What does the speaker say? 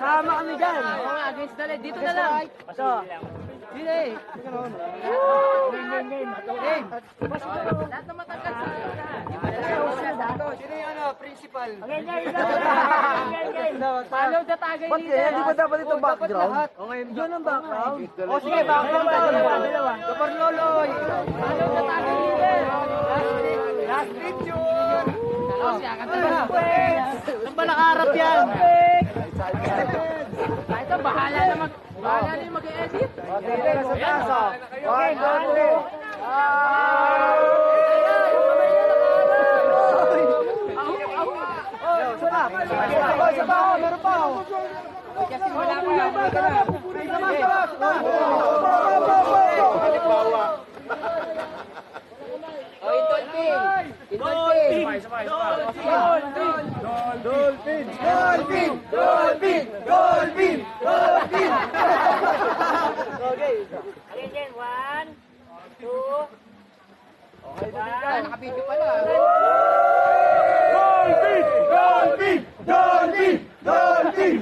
Sama kami dyan. Oo nga, against the light. Dito na lang. Ito. Dito eh. Game. Lahat na matangkad sa Sino yung principal? follow the tagay Ba't leader. kaya? Di ba dapat ito background? Yun ang background. O sige, background. Dalawa. Kapar Loloy. Follow the tagay leader. Last picture. Saan ba nakaharap yan? Ito, bahala na yung mag-edit. Okay, sa taas. 1, 2, 3. Meron pa. Kasi wala pa. Dolphin! Okay. Again, 1, 2. Nakabidyo pala. Dolphin!